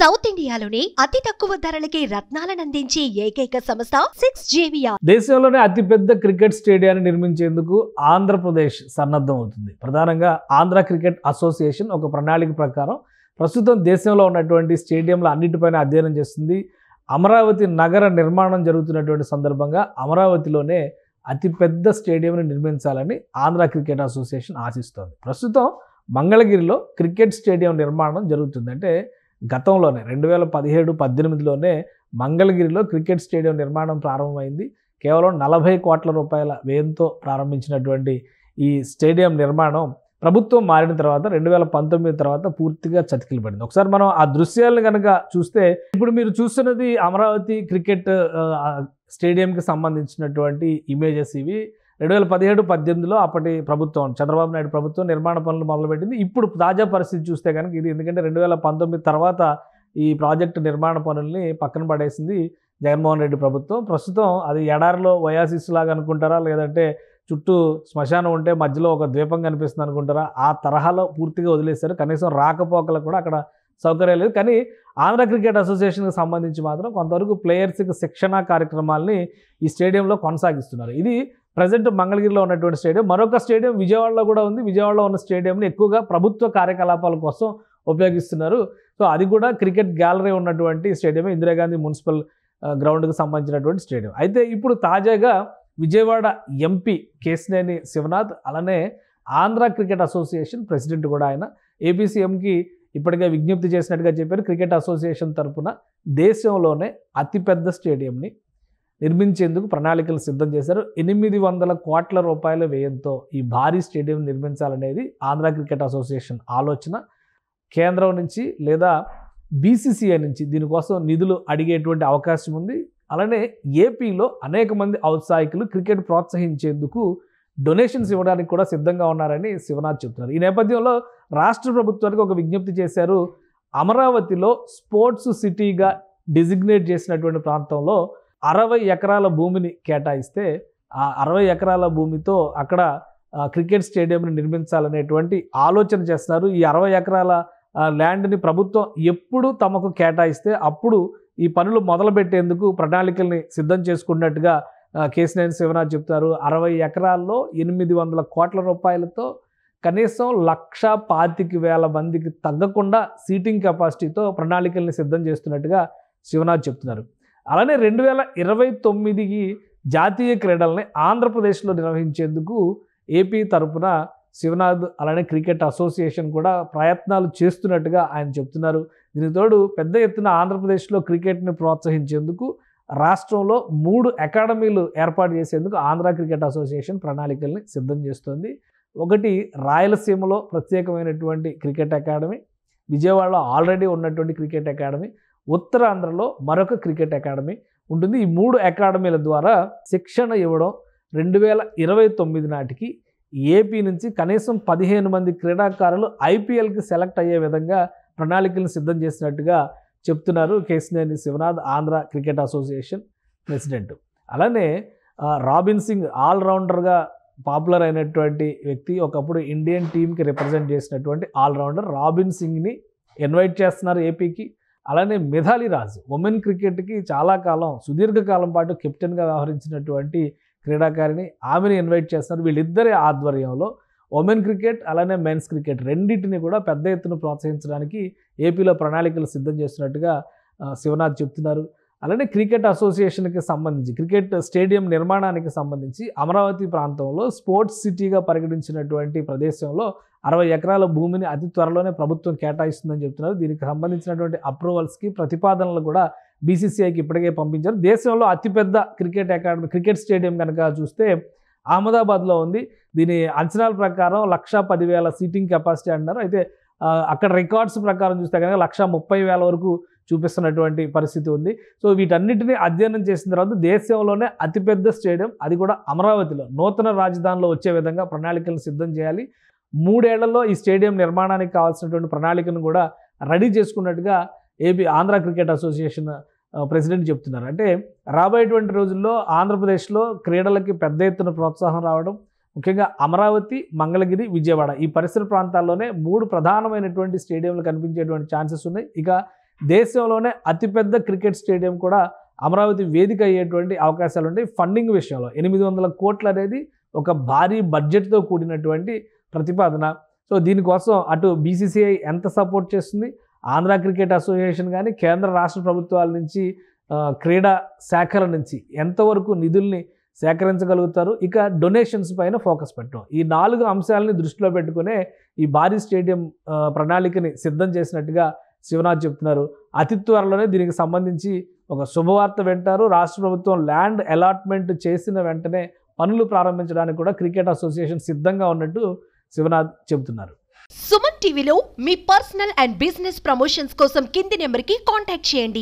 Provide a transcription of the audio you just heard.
South ఇండియాలోనే అతి తక్కువ ధరలకి రత్నాలనందించే ఏకైక సంస్థ 6JVR. దేశంలోనే అతిపెద్ద క్రికెట్ స్టేడియాన్ని నిర్మించేందుకు ఆంధ్రప్రదేశ్ సన్నద్ధం అవుతుంది. ప్రధానంగా ఆంధ్ర క్రికెట్ అసోసియేషన్ ఒక ప్రణాళిక ప్రకారం ప్రస్తుతం దేశంలో ఉన్నటువంటి స్టేడియంల అన్నిటిపైన అధ్యయనం చేస్తుంది. అమరావతి నగర నిర్మాణం జరుగుతున్నటువంటి సందర్భంగా అమరావతిలోనే అతిపెద్ద స్టేడియంని నిర్మించాలని ఆంధ్ర క్రికెట్ అసోసియేషన్ ఆశిస్తోంది. ప్రస్తుతం మంగళగిరిలో క్రికెట్ స్టేడియం నిర్మాణం జరుగుతుంది. అంటే గతంలోనే 2017-18లోనే మంగళగిరిలో క్రికెట్ స్టేడియం నిర్మాణం ప్రారంభమైంది. కేవలం 40 కోట్ల రూపాయల వ్యయంతో ప్రారంభించినటువంటి ఈ స్టేడియం నిర్మాణం ప్రభుత్వం మారిన తర్వాత 2019 తర్వాత పూర్తిగా చతికిలు పడింది. ఒకసారి మనం ఆ దృశ్యాలను కనుక చూస్తే, ఇప్పుడు మీరు చూస్తున్నది అమరావతి క్రికెట్ స్టేడియంకి సంబంధించినటువంటి ఇమేజెస్ ఇవి. 2017-18లో అప్పటి ప్రభుత్వం, చంద్రబాబు నాయుడు ప్రభుత్వం నిర్మాణ పనులు మొదలుపెట్టింది. ఇప్పుడు తాజా పరిస్థితి చూస్తే కనుక ఇది, ఎందుకంటే 2019 తర్వాత ఈ ప్రాజెక్టు నిర్మాణ పనుల్ని పక్కన పడేసింది జగన్మోహన్ రెడ్డి ప్రభుత్వం. ప్రస్తుతం అది ఎడారిలో ఒయాసిస్ లాగా అనుకుంటారా, లేదంటే చుట్టూ శ్మశానం ఉంటే మధ్యలో ఒక ద్వీపం కనిపిస్తుంది అనుకుంటారా, ఆ తరహాలో పూర్తిగా వదిలేశారు. కనీసం రాకపోకలకు కూడా అక్కడ సౌకర్యం లేదు. కానీ ఆంధ్ర క్రికెట్ అసోసియేషన్కి సంబంధించి మాత్రం కొంతవరకు ప్లేయర్స్కి శిక్షణ కార్యక్రమాలని ఈ స్టేడియంలో కొనసాగిస్తున్నారు. ఇది ప్రజెంట్ మంగళగిరిలో ఉన్నటువంటి స్టేడియం. మరొక స్టేడియం విజయవాడలో కూడా ఉంది. విజయవాడలో ఉన్న స్టేడియంని ఎక్కువగా ప్రభుత్వ కార్యకలాపాల కోసం ఉపయోగిస్తున్నారు. సో అది కూడా క్రికెట్ గ్యాలరీ ఉన్నటువంటి స్టేడియం, ఇందిరాగాంధీ మున్సిపల్ గ్రౌండ్కి సంబంధించినటువంటి స్టేడియం. అయితే ఇప్పుడు తాజాగా విజయవాడ ఎంపీ కేశినేని శివనాథ్, అలానే ఆంధ్ర క్రికెట్ అసోసియేషన్ ప్రెసిడెంట్ కూడా ఆయన ఏపీ సీఎంకి ఇప్పటికే విజ్ఞప్తి చేసినట్టుగా చెప్పారు. క్రికెట్ అసోసియేషన్ తరఫున దేశంలోనే అతిపెద్ద స్టేడియంని నిర్మించేందుకు ప్రణాళికలు సిద్ధం చేశారు. 800 కోట్ల రూపాయల వ్యయంతో ఈ భారీ స్టేడియం నిర్మించాలనేది ఆంధ్ర క్రికెట్ అసోసియేషన్ ఆలోచన. కేంద్రం నుంచి లేదా బీసీసీఐ నుంచి దీనికోసం నిధులు అడిగేటువంటి అవకాశం ఉంది. అలానే ఏపీలో అనేక మంది ఔత్సాహికులు క్రికెట్ ప్రోత్సహించేందుకు డొనేషన్స్ ఇవ్వడానికి కూడా సిద్ధంగా ఉన్నారని శివనాథ్ చెప్తున్నారు. ఈ నేపథ్యంలో రాష్ట్ర ప్రభుత్వానికి ఒక విజ్ఞప్తి చేశారు. అమరావతిలో స్పోర్ట్స్ సిటీగా డిజిగ్నేట్ చేసినటువంటి ప్రాంతంలో 60 ఎకరాల భూమిని కేటాయిస్తే ఆ 60 ఎకరాల భూమితో అక్కడ క్రికెట్ స్టేడియంని నిర్మించాలనేటువంటి ఆలోచన చేస్తున్నారు. ఈ 60 ఎకరాల ల్యాండ్ని ప్రభుత్వం ఎప్పుడు తమకు కేటాయిస్తే అప్పుడు ఈ పనులు మొదలుపెట్టేందుకు ప్రణాళికల్ని సిద్ధం చేసుకున్నట్టుగా కేశినేని శివనాథ్ చెప్తారు. 60 ఎకరాల్లో 800 కోట్ల రూపాయలతో కనీసం 1,25,000 మందికి తగ్గకుండా సీటింగ్ కెపాసిటీతో ప్రణాళికల్ని సిద్ధం చేస్తున్నట్టుగా శివనాథ్ చెప్తున్నారు. అలానే 2029కి జాతీయ క్రీడల్ని ఆంధ్రప్రదేశ్లో నిర్వహించేందుకు ఏపీ తరఫున శివనాథ్ అలానే క్రికెట్ అసోసియేషన్ కూడా ప్రయత్నాలు చేస్తున్నట్టుగా ఆయన చెప్తున్నారు. దీనికి తోడు పెద్ద ఎత్తున ఆంధ్రప్రదేశ్లో క్రికెట్ని ప్రోత్సహించేందుకు రాష్ట్రంలో 3 అకాడమీలు ఏర్పాటు చేసేందుకు ఆంధ్ర క్రికెట్ అసోసియేషన్ ప్రణాళికల్ని సిద్ధం చేస్తుంది. ఒకటి రాయలసీమలో ప్రత్యేకమైనటువంటి క్రికెట్ అకాడమీ, విజయవాడలో ఆల్రెడీ ఉన్నటువంటి క్రికెట్ అకాడమీ, ఉత్తరాంధ్రలో మరొక క్రికెట్ అకాడమీ ఉంటుంది. ఈ 3 అకాడమీల ద్వారా శిక్షణ ఇవ్వడం 2029 నాటికి ఏపీ నుంచి కనీసం 15 మంది క్రీడాకారులు ఐపీఎల్కి సెలెక్ట్ అయ్యే విధంగా ప్రణాళికలను సిద్ధం చేసినట్టుగా చెప్తున్నారు Kesineni Sivanath, Andhra cricket association president. అలానే రాబిన్ సింగ్ ఆల్రౌండర్గా పాపులర్ అయినటువంటి వ్యక్తి, ఒకప్పుడు ఇండియన్ టీంకి రిప్రజెంట్ చేసినటువంటి ఆల్రౌండర్ రాబిన్ సింగ్ని ఇన్వైట్ చేస్తున్నారు ఏపీకి. అలానే మిథాలీ రాజ్ ఉమెన్ క్రికెట్కి చాలా కాలం, సుదీర్ఘకాలం పాటు కెప్టెన్గా వ్యవహరించినటువంటి క్రీడాకారిణి, ఆమెను ఇన్వైట్ చేస్తున్నారు. వీళ్ళిద్దరి ఆధ్వర్యంలో ఉమెన్ క్రికెట్ అలానే మెన్స్ క్రికెట్ రెండింటిని కూడా పెద్ద ఎత్తున ప్రోత్సహించడానికి ఏపీలో ప్రణాళికలు సిద్ధం చేస్తున్నట్టుగా శివనాథ్ చెప్తున్నారు. అలానే క్రికెట్ అసోసియేషన్కి సంబంధించి క్రికెట్ స్టేడియం నిర్మాణానికి సంబంధించి అమరావతి ప్రాంతంలో స్పోర్ట్స్ సిటీగా పరిగణించినటువంటి ప్రదేశంలో 60 ఎకరాల భూమిని అతి త్వరలోనే ప్రభుత్వం కేటాయిస్తుందని చెప్తున్నారు. దీనికి సంబంధించినటువంటి అప్రూవల్స్కి ప్రతిపాదనలు కూడా బీసీసీఐకి ఇప్పటికే పంపించారు. దేశంలో అతిపెద్ద క్రికెట్ అకాడమీ, క్రికెట్ స్టేడియం కనుక చూస్తే అహ్మదాబాద్లో ఉంది. దీని అంచనాల ప్రకారం 1,10,000 సీటింగ్ కెపాసిటీ అంటున్నారు. అయితే అక్కడ రికార్డ్స్ ప్రకారం చూస్తే కనుక 1,30,000 వరకు చూపిస్తున్నటువంటి పరిస్థితి ఉంది. సో వీటన్నిటిని అధ్యయనం చేసిన తర్వాత దేశంలోనే అతిపెద్ద స్టేడియం, అది కూడా అమరావతిలో నూతన రాజధానిలో వచ్చే విధంగా ప్రణాళికలు సిద్ధం చేయాలి. 3 ఏళ్లలో ఈ స్టేడియం నిర్మాణానికి కావాల్సినటువంటి ప్రణాళికను కూడా రెడీ చేసుకున్నట్టుగా ఆంధ్ర క్రికెట్ అసోసియేషన్ ప్రెసిడెంట్ చెప్తున్నారు. అంటే రాబోయేటువంటి రోజుల్లో ఆంధ్రప్రదేశ్లో క్రీడలకి పెద్ద ఎత్తున ప్రోత్సాహం రావడం, ముఖ్యంగా అమరావతి, మంగళగిరి, విజయవాడ ఈ పరిసర ప్రాంతాల్లోనే 3 ప్రధానమైనటువంటి స్టేడియంలు కనిపించేటువంటి ఛాన్సెస్ ఉన్నాయి. ఇక దేశంలోనే అతిపెద్ద క్రికెట్ స్టేడియం కూడా అమరావతి వేదిక అయ్యేటువంటి అవకాశాలు ఉంటాయి. ఫండింగ్ విషయంలో 800 కోట్లు అనేది ఒక భారీ బడ్జెట్తో కూడినటువంటి ప్రతిపాదన. సో దీనికోసం అటు బీసీసీఐ ఎంత సపోర్ట్ చేస్తుంది, ఆంధ్ర క్రికెట్ అసోసియేషన్ కానీ కేంద్ర రాష్ట్ర ప్రభుత్వాల నుంచి క్రీడా శాఖల నుంచి ఎంతవరకు నిధుల్ని సేకరించగలుగుతారు, ఇక డొనేషన్స్ పైన ఫోకస్ పెట్టడం, ఈ 4 అంశాలని దృష్టిలో పెట్టుకునే ఈ భారీ స్టేడియం ప్రణాళికని సిద్ధం చేసినట్టుగా శివనాథ్ చెప్తున్నారు. అతి త్వరలోనే దీనికి సంబంధించి ఒక శుభవార్త వింటారు. రాష్ట్ర ప్రభుత్వం ల్యాండ్ అలాట్మెంట్ చేసిన వెంటనే పనులు ప్రారంభించడానికి కూడా క్రికెట్ అసోసియేషన్ సిద్ధంగా ఉన్నట్టు శివనాథ్ చెబుతున్నారు. సుమన్ టీవీలో మీ పర్సనల్ అండ్ బిజినెస్ ప్రమోషన్స్ కోసం కింది నెంబర్కి కాంటాక్ట్ చేయండి.